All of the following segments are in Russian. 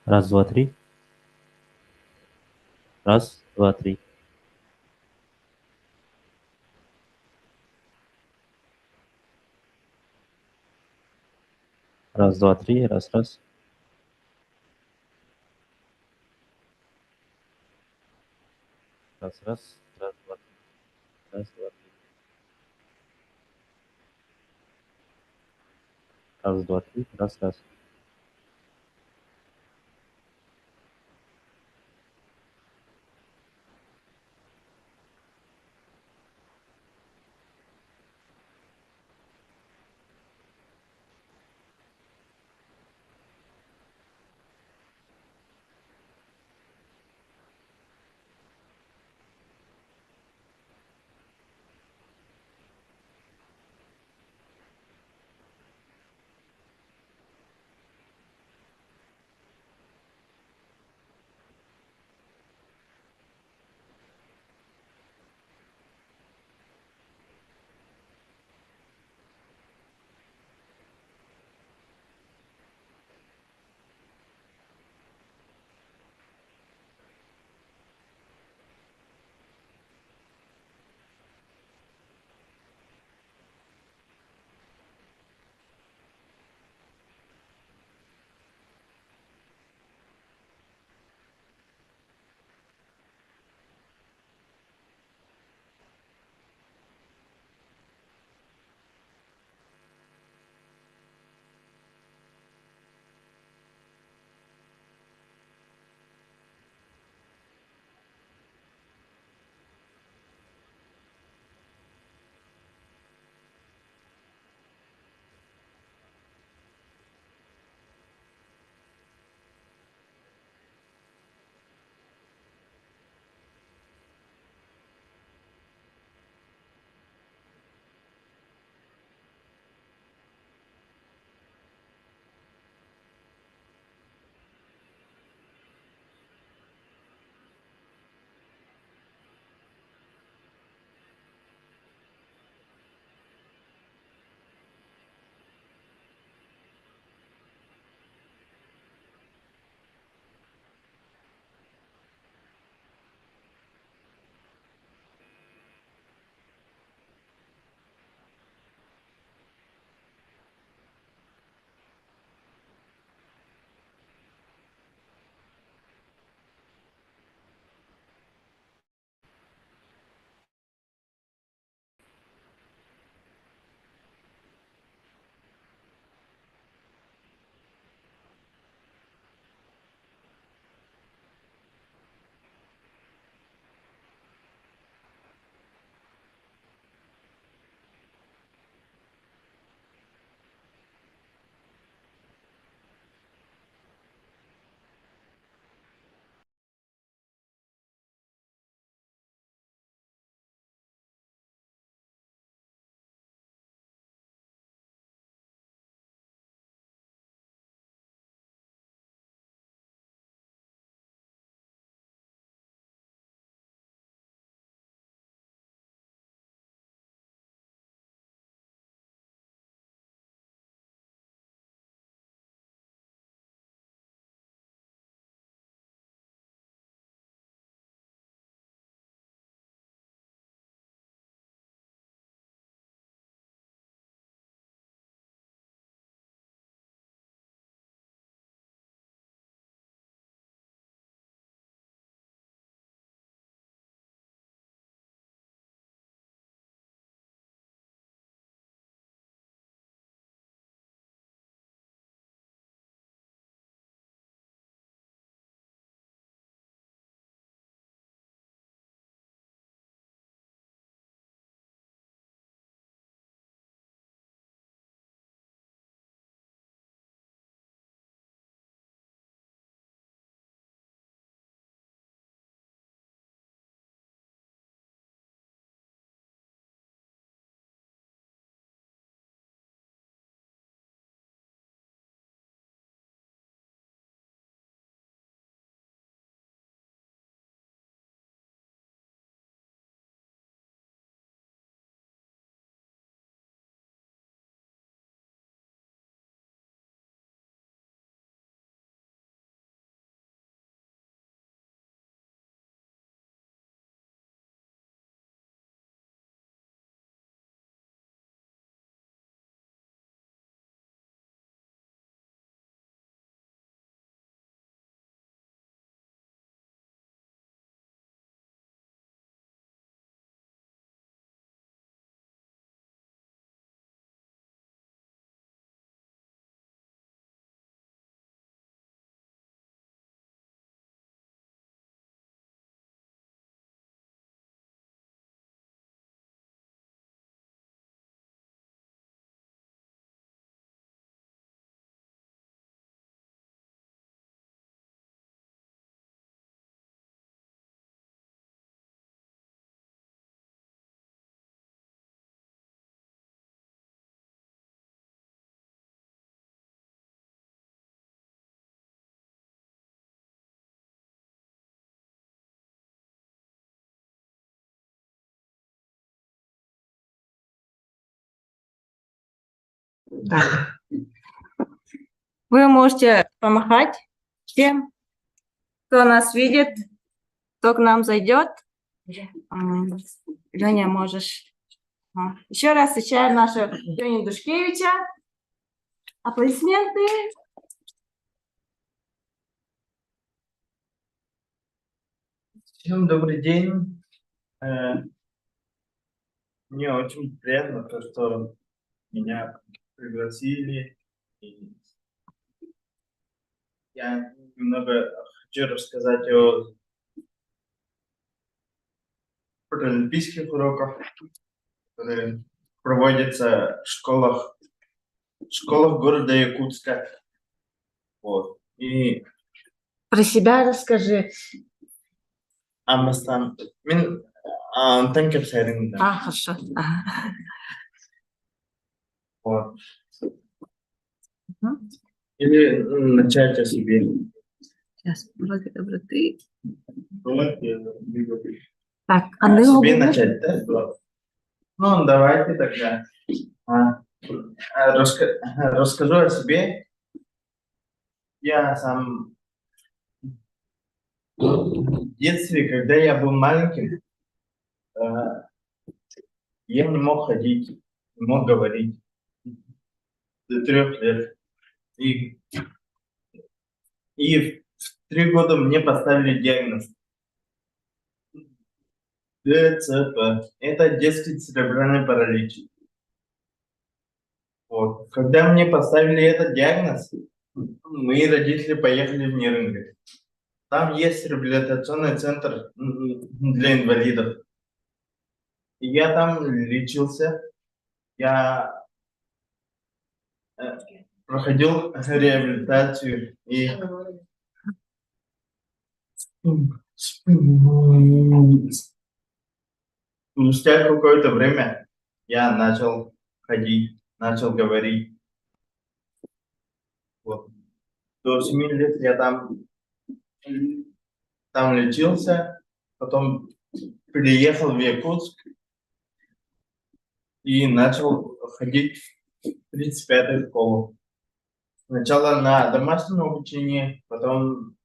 Раз, два, три. Раз, два, три. Раз, два, три. Раз, раз. Раз, раз. Раз, два, три. Раз, два, три. Раз, два, три. Раз, раз. Так. Вы можете помахать всем, кто нас видит, кто к нам зайдет. Леня, можешь. Еще раз встречаем нашего Леню Душкевича. Аплодисменты. Всем добрый день. Мне очень приятно, то, что меня пригласили. И я немного хочу рассказать о паралимпийских уроках, которые проводятся в школах города Якутска. Вот. И Про себя расскажи. Амастан. Антон Кепсарин. Хорошо. Вот. Или начать о себе. Сейчас, ты. Так, о себе начать, да? Ну, давайте тогда. Расскажу о себе. Я сам в детстве, когда я был маленьким, я не мог ходить, не мог говорить до 3 лет. И в 3 года мне поставили диагноз ДЦП. Это детский церебральный паралич. Вот. Когда мне поставили этот диагноз, мои родители поехали в Нерюнгри. Там есть реабилитационный центр для инвалидов. И я там лечился. Я проходил реабилитацию. И спустя какое-то время я начал ходить, начал говорить. Вот. До 7 лет я там лечился, потом переехал в Якутск и начал ходить в 35-ю школу. Сначала на домашнем обучении, потом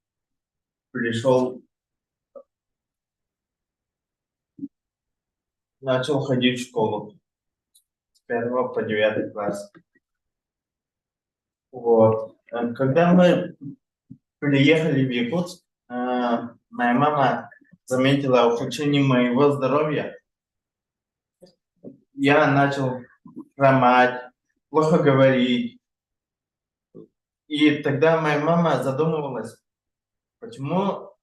начал ходить в школу с 1 по 9 класс. Вот. Когда мы приехали в Якутск, моя мама заметила ухудшение моего здоровья. Я начал хромать, плохо говорить. И тогда моя мама задумывалась, почему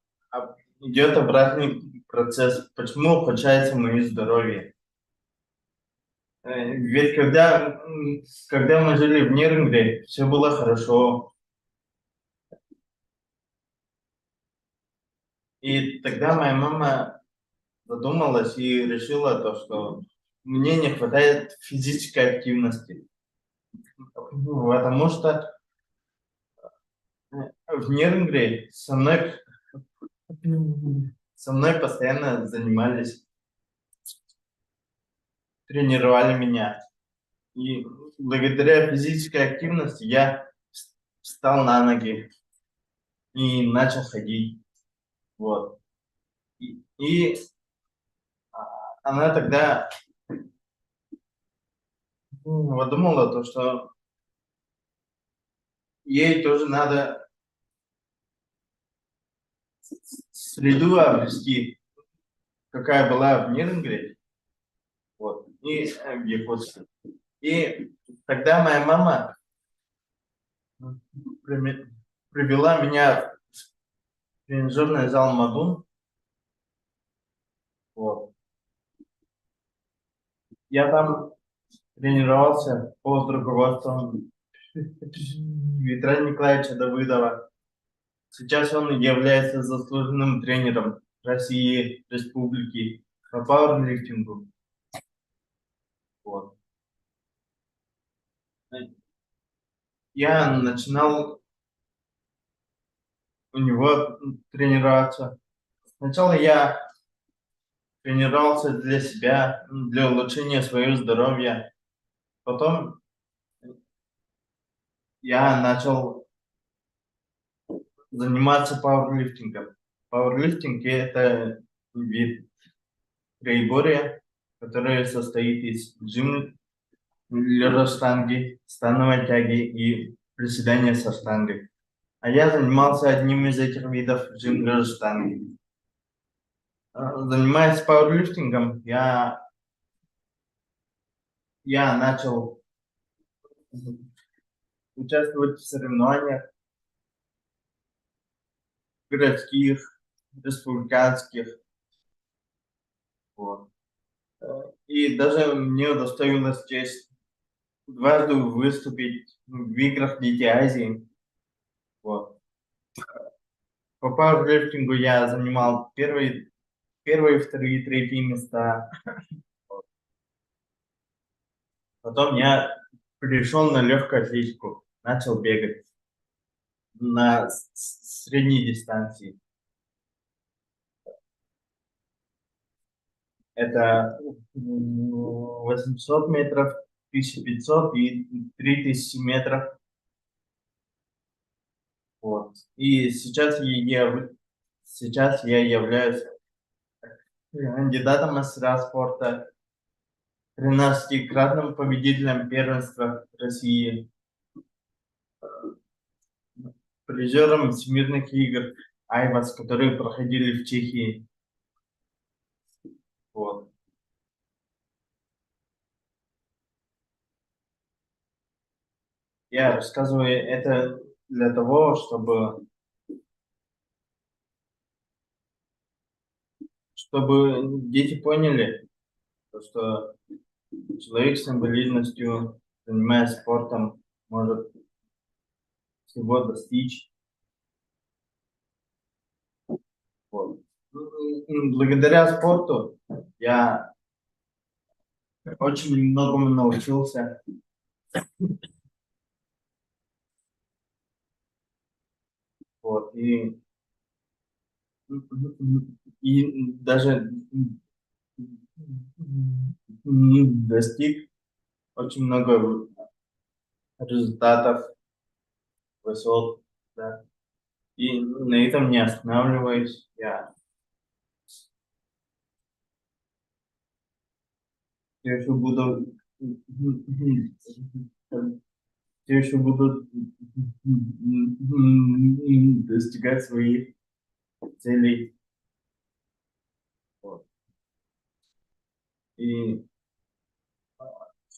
идет обратный процесс, почему ухудшается мое здоровье. Ведь когда мы жили в Нерюнгри, все было хорошо. И тогда моя мама задумалась и решила то, что мне не хватает физической активности. Потому что в Нерюнгри со мной постоянно занимались, тренировали меня. И благодаря физической активности я встал на ноги и начал ходить. Вот. И она тогда подумала, то, что ей тоже надо среду обрести, какая была в Нерюнгри, вот, и в Якутске. И тогда моя мама привела меня в тренажерный зал Мадун. Вот. Я там тренировался под руководством Витра Николаевича Давыдова. Сейчас он является заслуженным тренером России, Республики по пауэрлифтингу. Вот. Я начинал у него тренироваться. Сначала я тренировался для себя, для улучшения своего здоровья. Потом я начал заниматься пауэрлифтингом. Пауэрлифтинг – это вид троеборья, который состоит из жим, лежа штанги, становой тяги и приседания со штангой. А я занимался одним из этих видов жим, лежа штанги. Занимаясь пауэрлифтингом, я начал участвовать в соревнованиях городских, республиканских. Вот. И даже мне удостоилась честь дважды выступить в играх Дети Азии. Вот. По пауэрлифтингу я занимал первые, вторые, третьи места. Потом я перешел на легкую атлетику, начал бегать на средней дистанции. Это 800 метров, 1500 и 3000 метров. Вот. И сейчас я являюсь кандидатом мастера спорта, 13-кратным победителем первенства России, призером всемирных игр Айвас, которые проходили в Чехии. Вот. Я рассказываю это для того, чтобы дети поняли, что человек с инвалидностью, занимаясь спортом, может всего достичь. Вот. Благодаря спорту я очень многому научился. Вот. И даже достиг очень много результатов, высот, да. И на этом не останавливаюсь. Я все еще буду достигать своих целей. Вот. И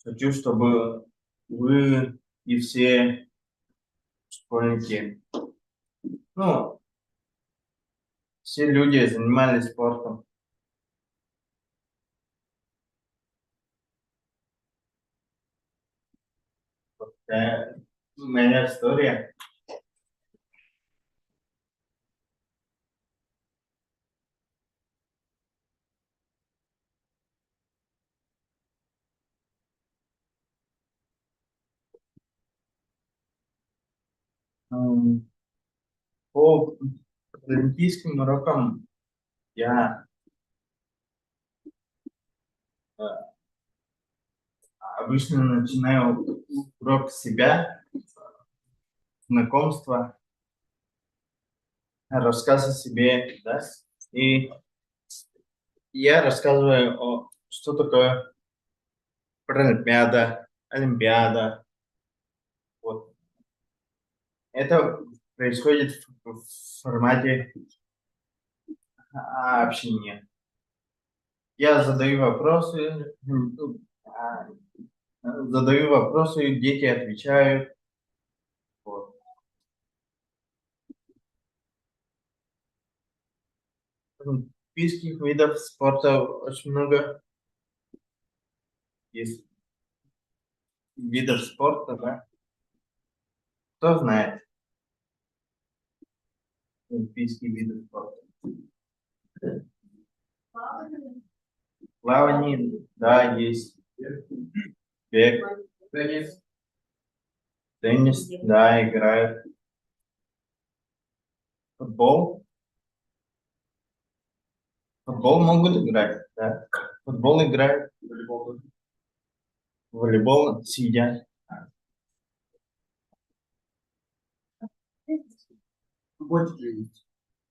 хочу, чтобы вы и все школьники, ну, все люди занимались спортом. Это моя история. По олимпийским урокам я э, обычно начинаю урок с себя, знакомства, рассказ о себе, да, и я рассказываю, что такое Паралимпиада, Олимпиада. Вот. Это происходит в формате общения. Я задаю вопросы, дети отвечают. Вот. Олимпийских видов спорта очень много. Есть видов спорта, да? Кто знает олимпийские виды спорта? Плавание, да, есть. Бег. Теннис, да, играют. Футбол. Футбол могут играть, да. Футбол играют. Волейбол сидят.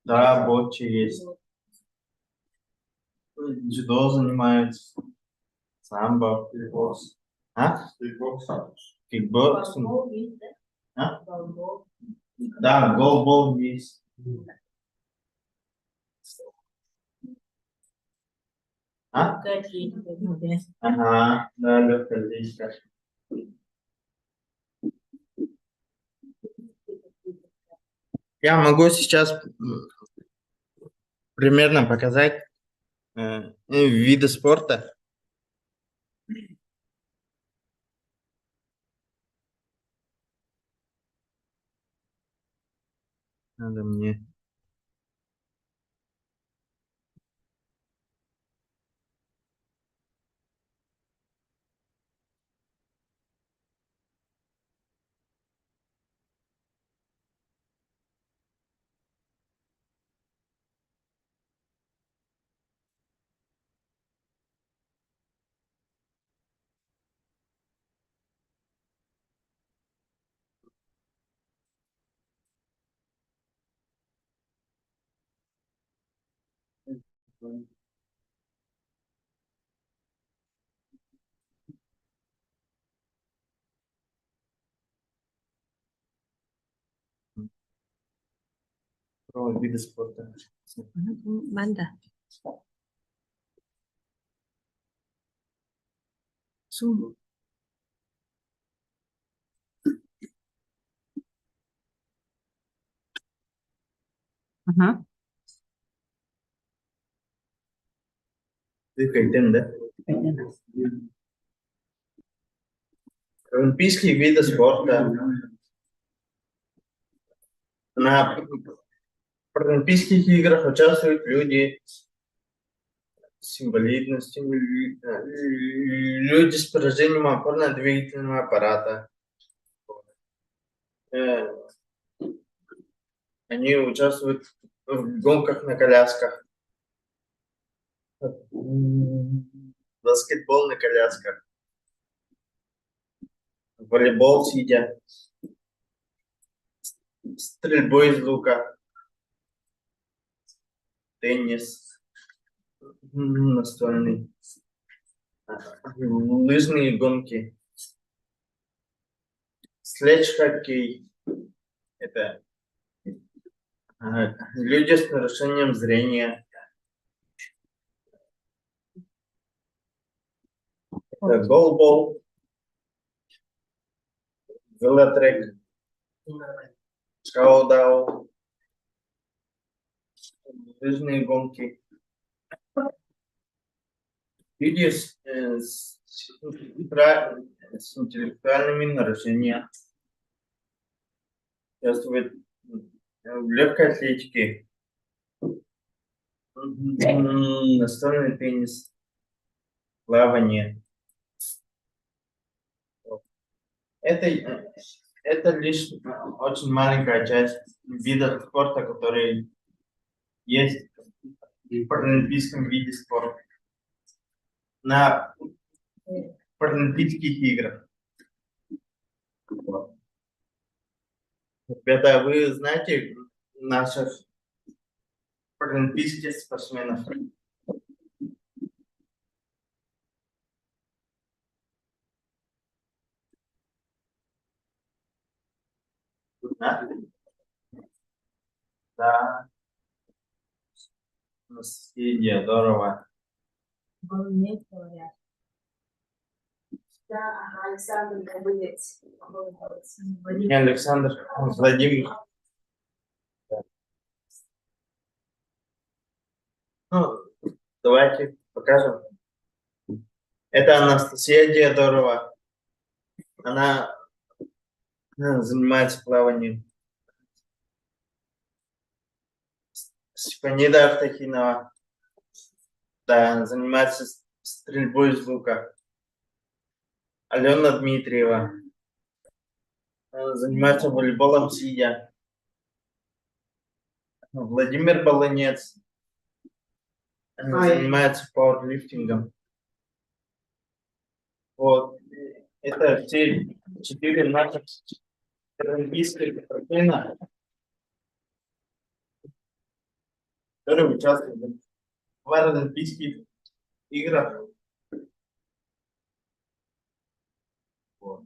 Да, бочи есть. Дзюдо занимаются. Самбо. А? Кикбоксинг. А? Да, голбол есть. А? Ага, да, легкая атлетика. Я могу сейчас примерно показать виды спорта. Надо мне. Про виды спорта. Банда. Сумма. Ага. Ты кайтен, да? Олимпийские виды спорта. На Паралимпийских играх участвуют люди с инвалидностью, люди с поражением опорно-двигательного аппарата. Э, Они участвуют в гонках на колясках. Баскетбол на колясках. Волейбол сидя. Стрельбу из лука. Теннис. Настольный. Лыжные гонки. Следж-хоккей. Это люди с нарушением зрения. Это голбол. Велотрек. Шоу-дау. Лыжные гонки. Люди с интеллектуальными нарушениями участвуют в легкой атлетике, настольный теннис, плавание. Это лишь очень маленькая часть видов спорта, которые есть в паралимпийском виде спорта. На паралимпийских играх. Вот. Ребята, вы знаете наших паралимпийских спортсменов? Да? Да. Наследие, здорово. Александр Габылец. Не Александр, Владимир. Ну, давайте покажем. Это Анастасия Диадорова. Она занимается плаванием. Степанида Автохинова. Да, она занимается стрельбой из лука. Алена Дмитриева. Она занимается волейболом сидя. Владимир Баланец. Занимается пауэрлифтингом. Вот. Это все 4 наших паралимпийских спортсмена. которые участвуют в Олимпийских играх. Вот.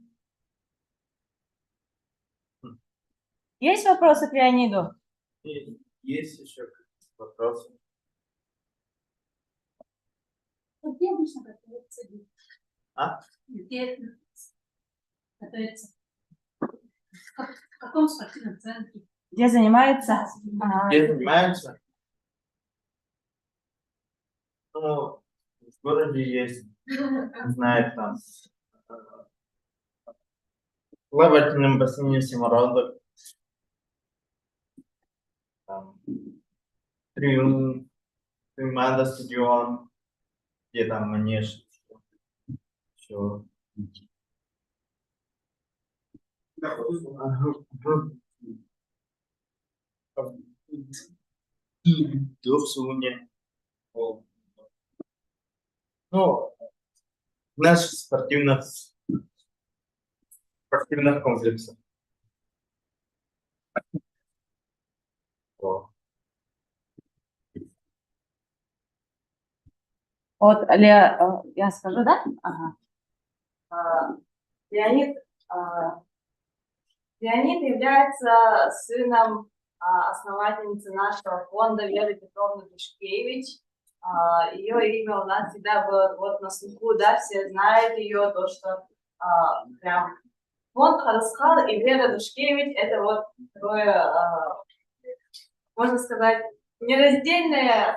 Есть вопросы к Леониду? И есть еще вопросы? Где обычно готовится? А? Где готовится? В каком спортивном центре? Где занимается? Ага. Где занимаются? Ну, в городе есть, знает там. В плавательном бассейне Семородок. Там, Триумф, Примада стадион, где там манеж. Все. Дурсуне. Ну, наших спортивных комплексов. Вот. Вот, я скажу, да? Ага. Леонид, Леонид является сыном основательницы нашего фонда Веры Петровны Душкевич. Ее имя у нас всегда было вот на слуху, да, все знают ее, то, что прям фонд Харасхал и Вера Душкевич, это вот такое, можно сказать, нераздельная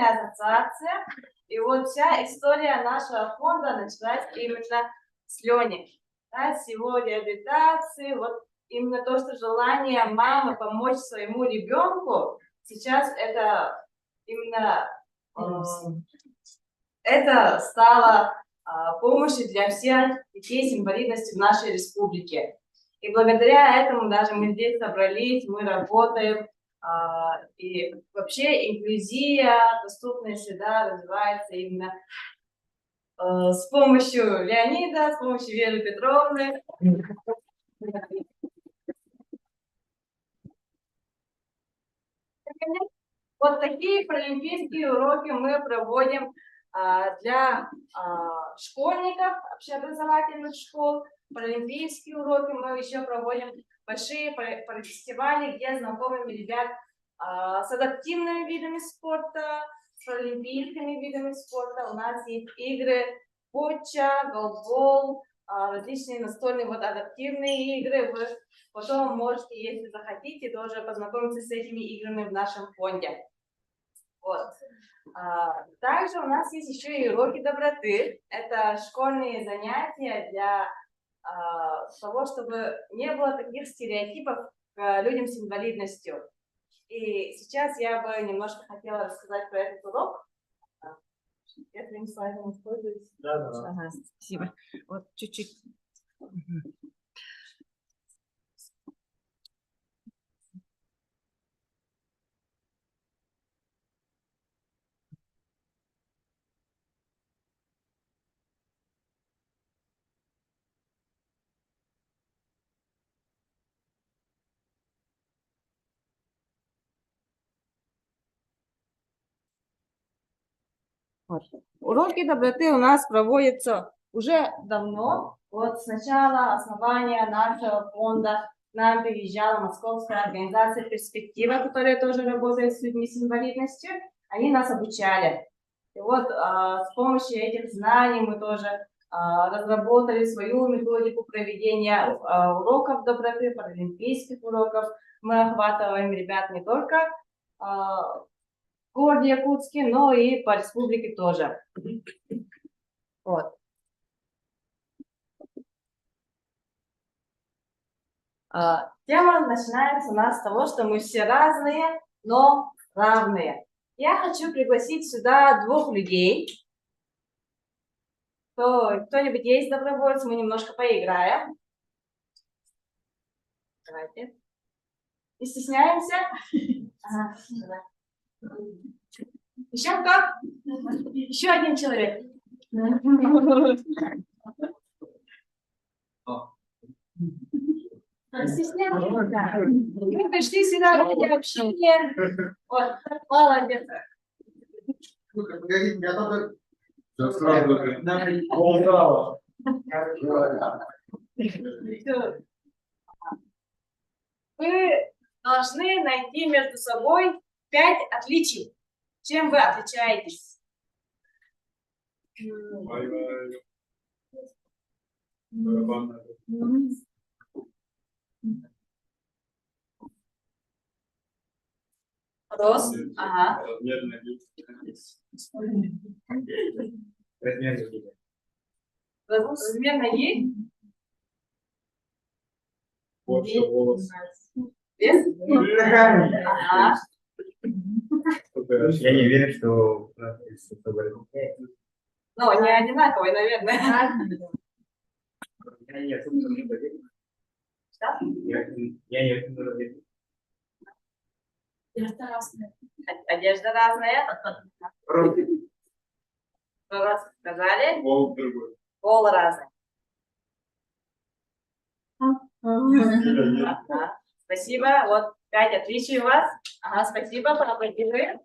ассоциация. И вот вся история нашего фонда началась именно с Лени, да, с его реабилитации, вот именно то, что желание мамы помочь своему ребенку, сейчас это именно это стало помощью для всех детей с инвалидностью в нашей республике. И благодаря этому даже мы здесь собрались, мы работаем, и вообще инклюзия, доступная среда развивается именно с помощью Леонида, с помощью Веры Петровны. Вот такие паралимпийские уроки мы проводим для школьников общеобразовательных школ. Паралимпийские уроки мы еще проводим большие фестивали, где знакомим ребят с адаптивными видами спорта, с паралимпийскими видами спорта. У нас есть игры боча, голбол, различные настольные вот адаптивные игры. Вы потом можете, если захотите, тоже познакомиться с этими играми в нашем фонде. Вот. Также у нас есть еще и уроки доброты. Это школьные занятия для того, чтобы не было таких стереотипов к людям с инвалидностью. И сейчас я бы немножко хотела рассказать про этот урок. Я твоим слайдом используюсь. Да. Ага, спасибо. Вот чуть-чуть. Вот. Уроки доброты у нас проводятся уже давно. Вот с начала основания нашего фонда к нам приезжала московская организация «Перспектива», которая тоже работает с людьми с инвалидностью. Они нас обучали. И вот с помощью этих знаний мы тоже разработали свою методику проведения уроков доброты, паралимпийских уроков. Мы охватываем ребят не только в городе Якутске, но и по республике тоже. Вот. Тема начинается у нас с того, что мы все разные, но равные. Я хочу пригласить сюда двух людей. Кто-нибудь есть добровольец? Мы немножко поиграем. Давайте. Не стесняемся? Ага, давай. Еще кто? Еще один человек. Стесняешься? Мы пришли сюда ради общения. Вот, молодец. Вы должны найти между собой 5 отличий. Чем вы отличаетесь? Рост. Ага. Размер ноги. Вес. Ага. Я не верю, что... Ну, не одинаковый, наверное. Что? Это разное. Одежда разная. Что раз сказали? Пол разный. Ага. Спасибо. Вот 5 отличий у вас. Ага, спасибо. Поаплодируем.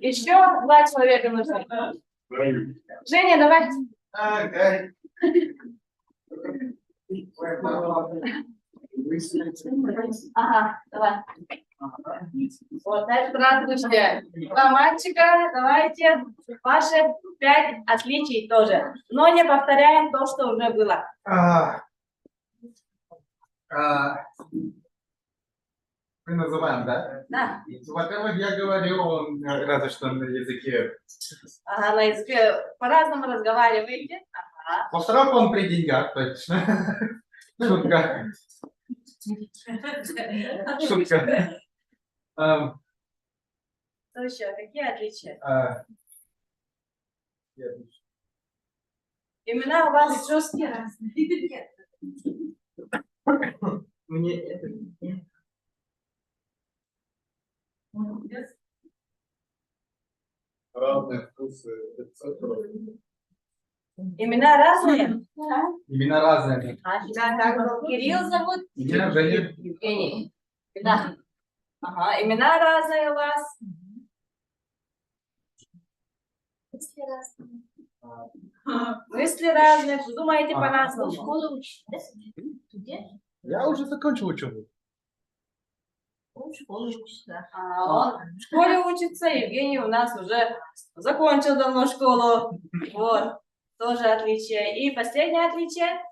Еще 2 человека нужно. Женя, давай. Ага, давай. Вот, на этот раз слушайте. 2 мальчика, давайте. Ваши 5 отличий тоже. Но не повторяем то, что уже было. Мы называем, да? Да. Во-первых, я говорю разве что на языке. Ага, на языке по-разному разговариваете. Ага. Во-вторых, он при деньгах, точно. Шутка. Шутка. Что еще? Какие отличия? Имена у вас жесткие разные. Мне это... Разные вкусы. Имена разные? Имена разные. А тебя как зовут? Кирилл зовут? Меня Женя. Евгений. Да. Ага, имена разные у вас. Мысли разные, думаете по-разному. Школу учишься? Где? Я уже закончил учебу. В школе учишься. Он в школе учится, Евгений у нас уже закончил давно школу. Вот, тоже отличие. И последнее отличие.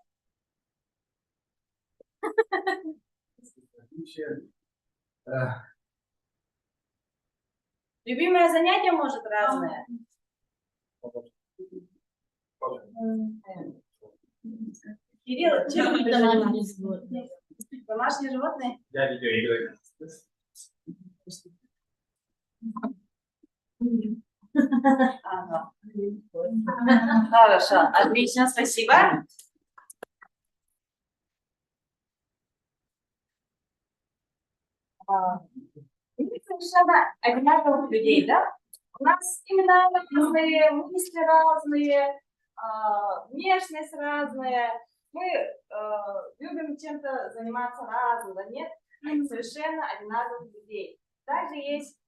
Любимое занятие может разное. Кирилл, чем вы занимаетесь? Домашние животные? Я видеоигры. Ага. Хорошо, отлично, спасибо. Совершенно одинаковых людей, да? У нас имена разные, мысли разные, внешность разная. Мы любим чем-то заниматься разным, да нет? Совершенно одинаковых людей. Также есть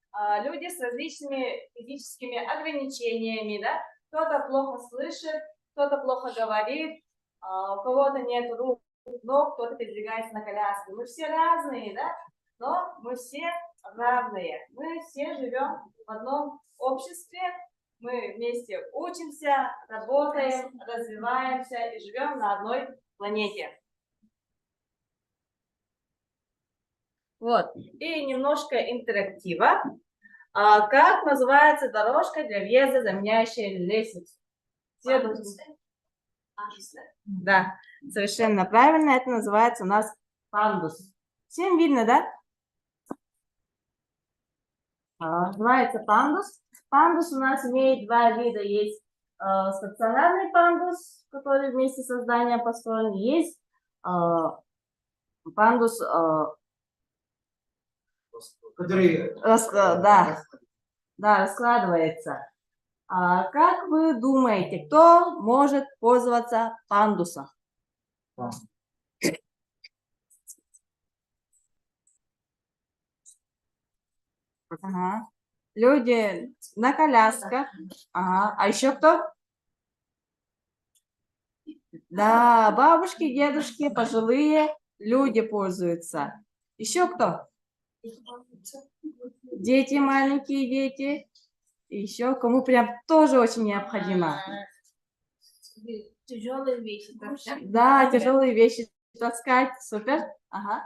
люди с различными физическими ограничениями, да? Кто-то плохо слышит, кто-то плохо говорит, у кого-то нет рук, ног, кто-то передвигается на коляске. Мы все разные, да? Но мы все равные. Мы все живем в одном обществе, мы вместе учимся, работаем, развиваемся и живем на одной планете. Вот. И немножко интерактива. Как называется дорожка для въезда, заменяющая лестницу? Да, совершенно правильно. Это называется у нас пандус. Всем видно, да? Называется пандус. Пандус у нас имеет 2 вида. Есть стационарный пандус, который вместе со зданием построен. Есть пандус, который раскладывается. Как вы думаете, кто может пользоваться пандусом? Ага. Люди на колясках. Ага. А еще кто? Да, бабушки, дедушки, пожилые люди пользуются. Еще кто? Дети, маленькие дети. Еще кому прям тоже очень необходимо. Тяжелые вещи. Да, тяжелые вещи таскать. Супер. Ага.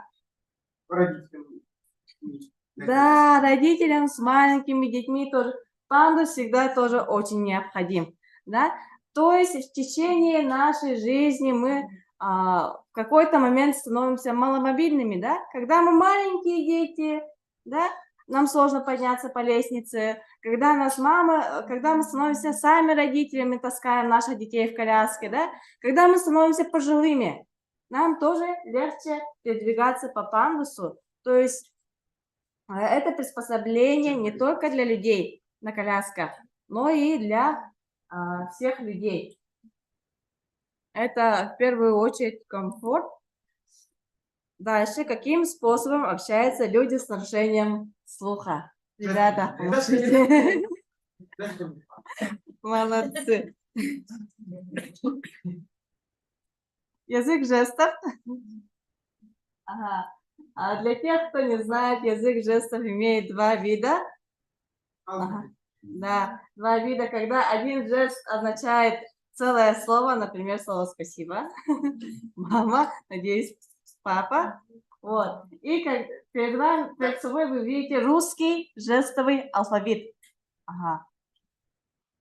Да, родителям с маленькими детьми тоже. Пандус всегда тоже очень необходим. Да? То есть в течение нашей жизни мы в какой-то момент становимся маломобильными. Да? Когда мы маленькие дети, да? Нам сложно подняться по лестнице. Когда мы становимся сами родителями, таскаем наших детей в коляске. Да? Когда мы становимся пожилыми, нам тоже легче передвигаться по пандусу. То есть это приспособление не только для людей на колясках, но и для всех людей. Это в первую очередь комфорт. Дальше, каким способом общаются люди с нарушением слуха? Ребята, помогите. Молодцы. Язык жестов. Ага. А для тех, кто не знает, язык жестов имеет два вида. Ага. Да, два вида, когда один жест означает целое слово, например, слово «спасибо», мама, надеюсь, папа. Вот. И перед собой вы видите русский жестовый алфавит. Ага.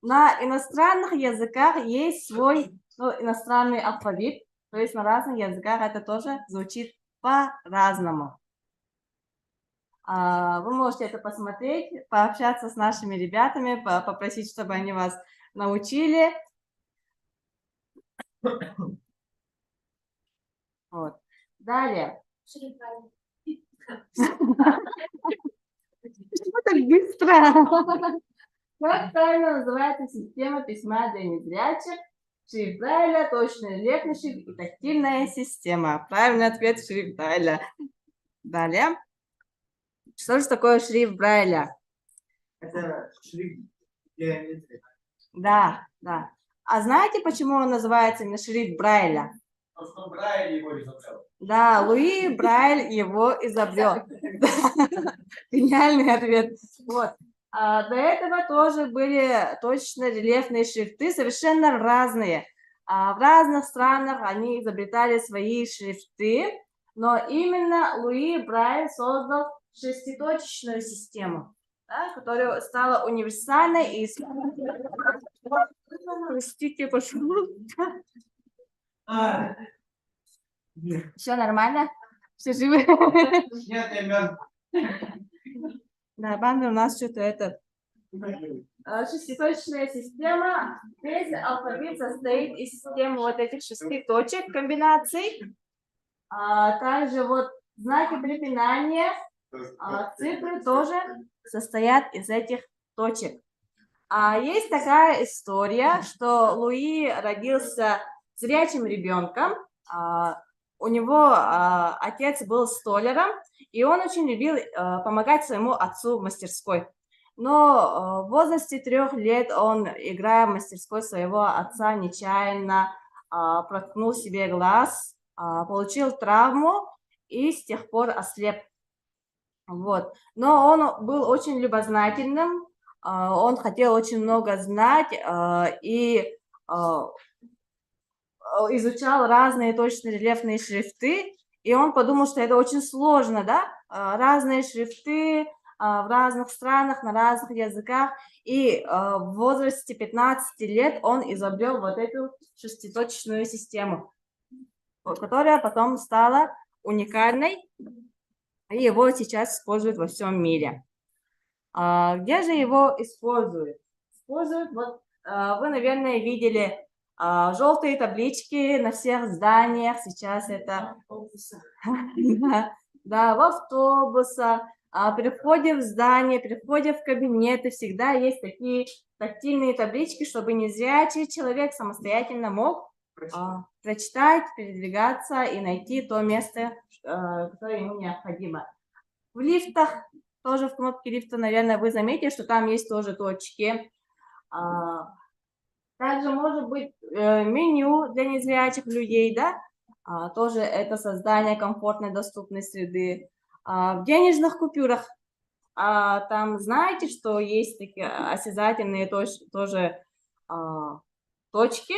На иностранных языках есть свой иностранный алфавит, то есть на разных языках это тоже звучит по-разному. Вы можете это посмотреть, пообщаться с нашими ребятами, попросить, чтобы они вас научили. Вот. Далее. Почему так быстро? Как правильно называется система письма для незрячих? Шрифт Брайля, точный рельефный шрифт и тактильная система. Правильный ответ — шрифт Брайля. Далее. Что же такое шрифт Брайля? Это шрифт для незрячих. Да, да. А знаете, почему он называется именно шрифт Брайля? Потому что Брайль его изобрел. Да, Луи Брайль его изобрел. Гениальный ответ. Вот. До этого тоже были точно рельефные шрифты, совершенно разные. В разных странах они изобретали свои шрифты, но именно Луи Брайль создал шеститочечную систему, да, которая стала универсальной и... Простите, пожалуйста. Все нормально? Все живы? Нет, я мертв. Да, банда у нас что-то это... Шеститочечная система. Весь алфавит состоит из системы вот этих 6 точек, комбинаций. Также вот знаки препинания, цифры тоже состоят из этих точек. Есть такая история, что Луи родился зрячим ребенком. У него отец был столяром, и он очень любил помогать своему отцу в мастерской. Но в возрасте 3 лет он, играя в мастерской своего отца, нечаянно проткнул себе глаз, получил травму и с тех пор ослеп. Вот. Но он был очень любознательным, он хотел очень много знать и изучал разные точные рельефные шрифты, и он подумал, что это очень сложно, да, разные шрифты в разных странах, на разных языках, и в возрасте 15 лет он изобрел вот эту шеститочечную систему, которая потом стала уникальной, и его сейчас используют во всем мире. Где же его используют? Используют, вот вы, наверное, видели желтые таблички на всех зданиях, сейчас это да, в автобусах, при входе в здание, при входе в кабинеты всегда есть такие тактильные таблички, чтобы незрячий человек самостоятельно мог прочитать, передвигаться и найти то место, которое ему необходимо. В лифтах, тоже в кнопке лифта, наверное, вы заметите, что там есть тоже точки. Также может быть меню для незрячих людей, да? Тоже это создание комфортной, доступной среды. В денежных купюрах там знаете, что есть такие осязательные тоже точки,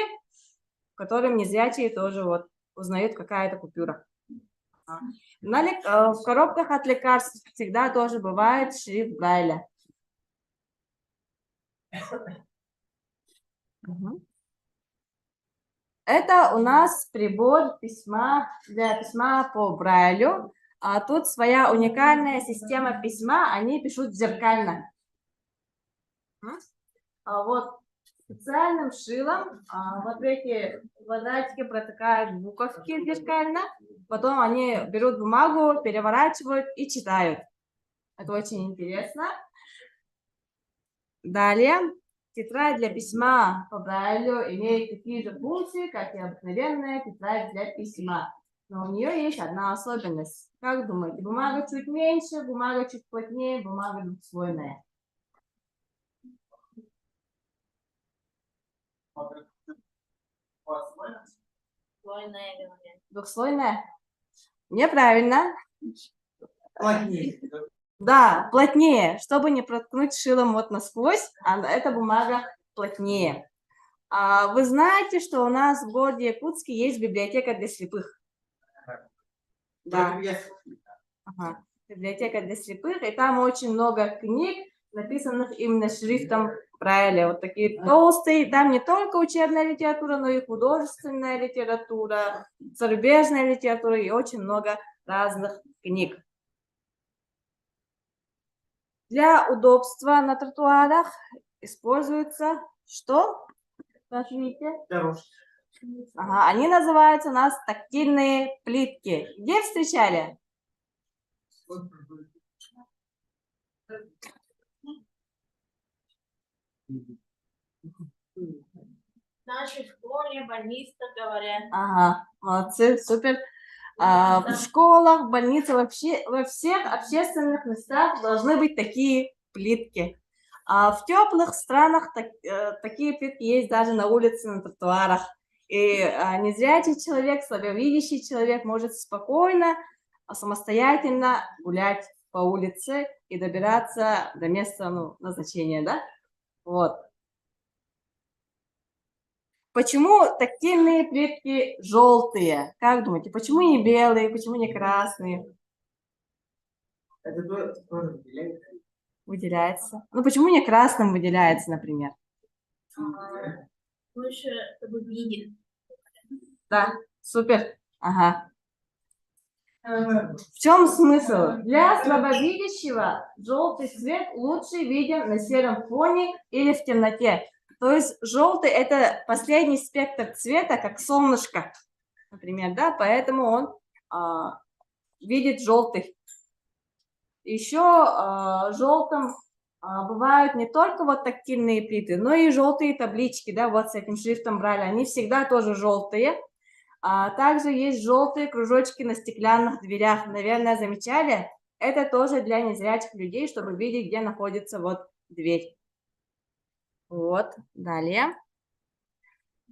в которых незрячие тоже вот узнают, какая это купюра. В коробках от лекарств всегда тоже бывает шрифт Брайля. Это у нас прибор письма для письма по Брайлю. Тут своя уникальная система письма, они пишут зеркально. Вот специальным шилом вот эти квадратики протыкают буковки зеркально, потом они берут бумагу, переворачивают и читают. Это очень интересно. Далее, тетрадь для письма по Брайлю имеет такие же функции, как и обыкновенная тетрадь для письма. Но у нее есть одна особенность. Как думаете, бумага чуть меньше, бумага чуть плотнее, бумага двухслойная? Двойная, говорят. Двухслойная? Неправильно. Плотнее. Да, плотнее, чтобы не проткнуть шилом вот насквозь, эта бумага плотнее. Вы знаете, что у нас в городе Якутске есть библиотека для слепых? Да. Ага. Библиотека для слепых, и там очень много книг, написанных именно шрифтом Брайля. Вот такие толстые, там не только учебная литература, но и художественная литература, зарубежная литература и очень много разных книг. Для удобства на тротуарах используется что? Смотрите. Дорожки. Ага, они называются у нас тактильные плитки. Где встречали? В нашей школе больницы говорят. Ага, молодцы, супер. В школах, в больницах, вообще во всех общественных местах должны быть такие плитки. В теплых странах такие плитки есть даже на улице, на тротуарах. И незрячий человек, слабовидящий человек может спокойно, самостоятельно гулять по улице и добираться до места назначения, да? Вот. Почему тактильные плитки желтые? Как думаете, почему не белые, почему не красные? Это тоже выделяется. Выделяется. Ну, почему не красным выделяется, например? Лучше, чтобы видеть. Да, супер. Ага. В чем смысл? Для слабовидящего желтый цвет лучше виден на сером фоне или в темноте. То есть желтый – это последний спектр цвета, как солнышко, например, да, поэтому он видит желтый. Еще желтым бывают не только вот тактильные плиты, но и желтые таблички, да, вот с этим шрифтом Брайля, они всегда тоже желтые. Также есть желтые кружочки на стеклянных дверях, наверное, замечали? Это тоже для незрячих людей, чтобы видеть, где находится вот дверь. Вот, далее.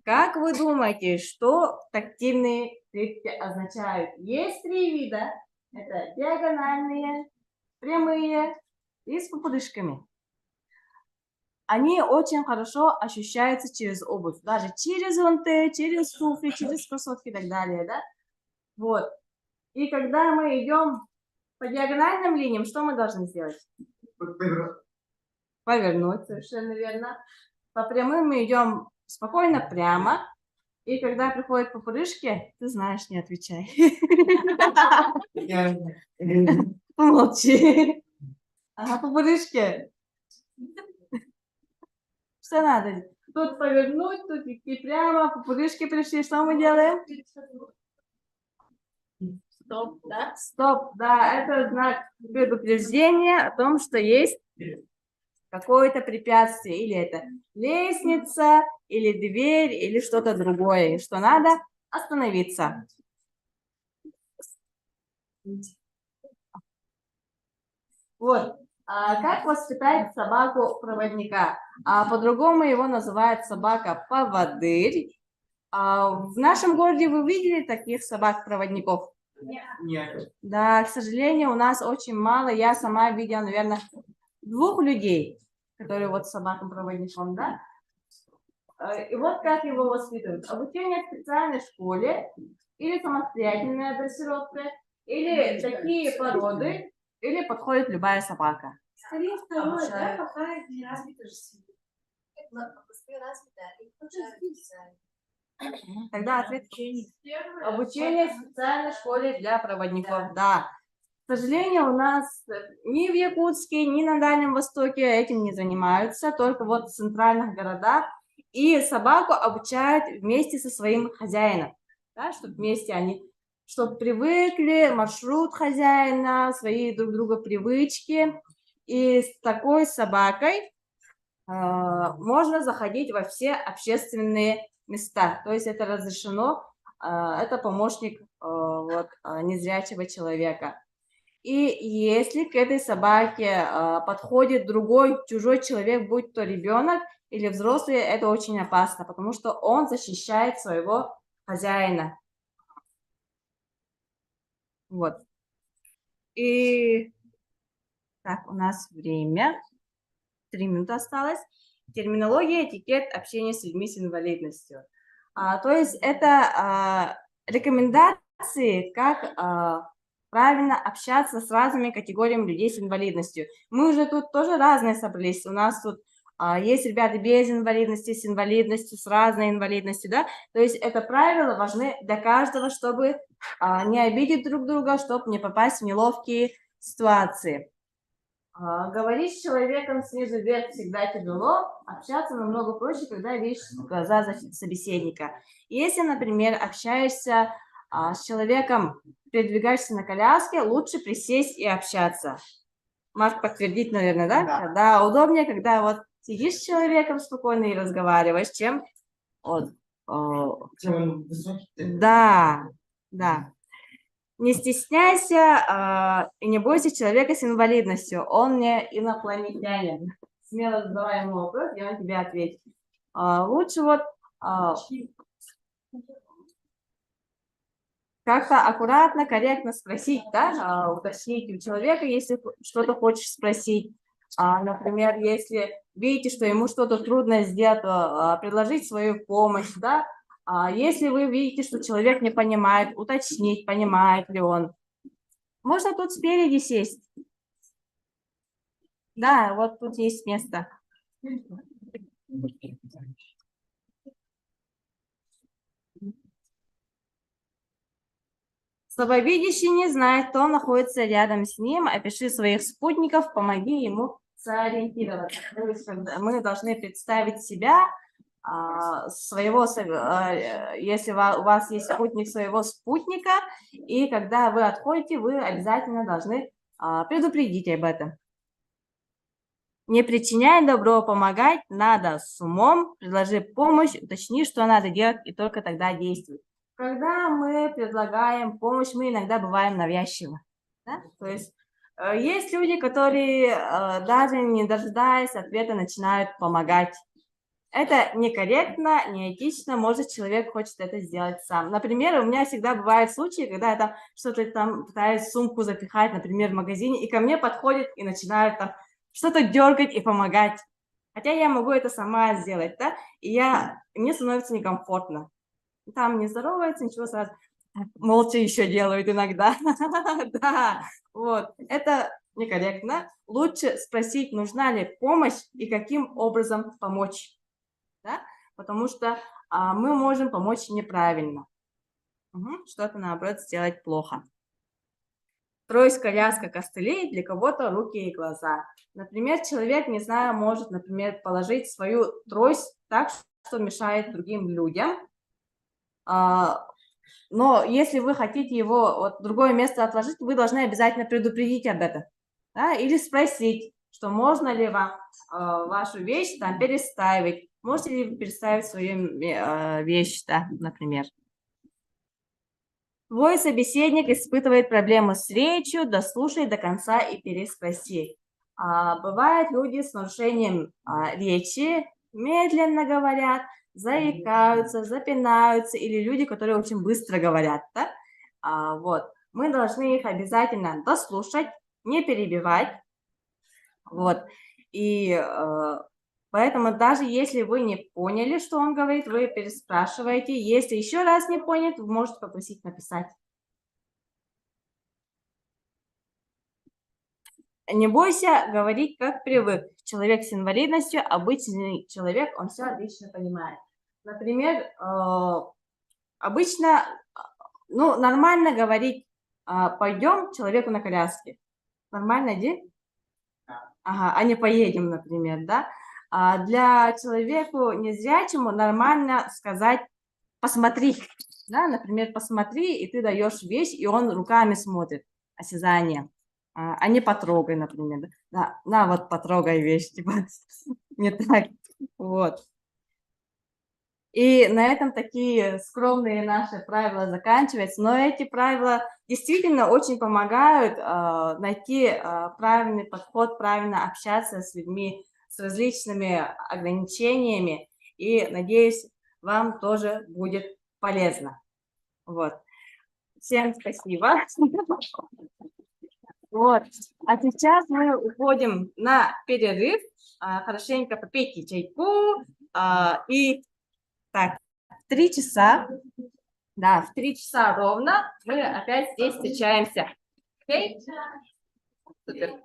Как вы думаете, что тактильные плитки означают? Есть 3 вида. Это диагональные, прямые и с пупырышками. Они очень хорошо ощущаются через обувь, даже через зонты, через туфли, через кроссовки и так далее, да? Вот. И когда мы идем по диагональным линиям, что мы должны сделать? Повернуть, совершенно верно. По прямым мы идем спокойно прямо. И когда приходят пупырышки, ты знаешь, не отвечай. Помолчи. Ага, пупырышки. Что надо? Тут повернуть, тут идти прямо, пупырышки пришли. Что мы делаем? Стоп, да? Стоп, да, это знак предупреждения о том, что есть какое-то препятствие, или это лестница, или дверь, или что-то другое, и что надо остановиться. Вот. Как воспитать собаку-проводника? По-другому его называют собака-поводырь. В нашем городе вы видели таких собак-проводников? Нет. Да, к сожалению, у нас очень мало. Я сама видела, наверное, 2 людей, которые вот с собаком-проводником, да? И вот как его воспитывают. Обучение в специальной школе или самостоятельная дрессировка, или такие породы, или подходит любая собака. Скорее второе, да, Обучают. пока не развито же сильно. Тогда ответ обучение в специальной школе для проводников, да. К сожалению, у нас ни в Якутске, ни на Дальнем Востоке этим не занимаются, только вот в центральных городах. И собаку обучают вместе со своим хозяином, да, чтобы вместе они, чтобы привыкли, маршрут хозяина, свои друг друга привычки. И с такой собакой можно заходить во все общественные места. То есть это разрешено, это помощник незрячего человека. И если к этой собаке подходит другой, чужой человек, будь то ребенок или взрослый, это очень опасно, потому что он защищает своего хозяина. Вот. И так, у нас время. 3 минуты осталось. Терминология, этикет, общение с людьми с инвалидностью. То есть это рекомендации, как правильно общаться с разными категориями людей с инвалидностью. Мы уже тут тоже разные собрались. У нас тут есть ребята без инвалидности, с инвалидностью, с разной инвалидностью, да. То есть это правила важны для каждого, чтобы не обидеть друг друга, чтобы не попасть в неловкие ситуации. Говорить с человеком снизу вверх всегда тяжело, общаться намного проще, когда видишь глаза собеседника. Если, например, общаешься с человеком, передвигаешься на коляске, лучше присесть и общаться. Марк подтвердить, наверное, да? Да, удобнее, когда вот сидишь с человеком спокойно и разговариваешь, чем вот. Да, да. Не стесняйся и не бойся человека с инвалидностью. Он не инопланетянин. Смело задавай ему вопрос, и он тебе ответит. Лучше вот как-то аккуратно, корректно спросить, да, уточнить у человека, если что-то хочешь спросить. Например, если видите, что ему что-то трудно сделать, то предложить свою помощь, да. Если вы видите, что человек не понимает, уточнить, понимает ли он. Можно тут спереди сесть. Да, вот тут есть место. Слабовидящий не знает, кто находится рядом с ним. Опиши своих спутников, помоги ему сориентироваться. То есть мы должны представить себя, если у вас есть спутник своего спутника, и когда вы отходите, вы обязательно должны предупредить об этом. Не причиняй добро, помогать надо с умом, предложи помощь, уточни, что надо делать, и только тогда действуй. Когда мы предлагаем помощь, мы иногда бываем навязчивы. Да? То есть есть люди, которые даже не дожидаясь ответа начинают помогать. Это некорректно, неэтично, может, человек хочет это сделать сам. Например, у меня всегда бывают случаи, когда я там что-то там пытаюсь в сумку запихать, например, в магазине, и ко мне подходят и начинают там что-то дергать и помогать. Хотя я могу это сама сделать, да, и мне становится некомфортно. Там не здоровается, ничего, сразу молча еще делают иногда. Да, вот, это некорректно. Лучше спросить, нужна ли помощь и каким образом помочь. Да? Потому что мы можем помочь неправильно. Что-то, наоборот, сделать плохо. Трость, коляска, костыли, для кого-то руки и глаза. Например, человек, не знаю, может, например, положить свою трость так, что мешает другим людям. Но если вы хотите его в другое место отложить, вы должны обязательно предупредить об этом. Да? Или спросить, что можно ли вам вашу вещь там переставить, можете ли вы переставить свою вещь, да, например. Твой собеседник испытывает проблемы с речью, дослушай до конца и переспроси. Бывают люди с нарушением речи, медленно говорят, заикаются, запинаются, или люди, которые очень быстро говорят, да? Вот. Мы должны их обязательно дослушать, не перебивать, вот. И поэтому даже если вы не поняли, что он говорит, вы переспрашиваете. Если еще раз не поняли, вы можете попросить написать. Не бойся говорить, как привык. Человек с инвалидностью, обычный человек, он все отлично понимает. Например, обычно, ну, нормально говорить, пойдем человеку на коляске. Нормально, Ди? Ага, а не поедем, например, да? Для человеку незрячему нормально сказать «посмотри». Да? Например, «посмотри», и ты даешь вещь, и он руками смотрит, осязание. А не «потрогай», например. Да, на, вот потрогай вещь, типа, не так, вот. И на этом такие скромные наши правила заканчиваются, но эти правила действительно очень помогают найти правильный подход, правильно общаться с людьми с различными ограничениями, и, надеюсь, вам тоже будет полезно. Вот. Всем спасибо. Вот. А сейчас мы уходим на перерыв. Хорошенько попейте чайку. И так, в 3 часа, да, в 3 часа ровно мы опять здесь встречаемся. Окей? Супер.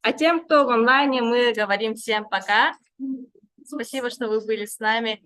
А тем, кто в онлайне, мы говорим всем пока. Спасибо, что вы были с нами.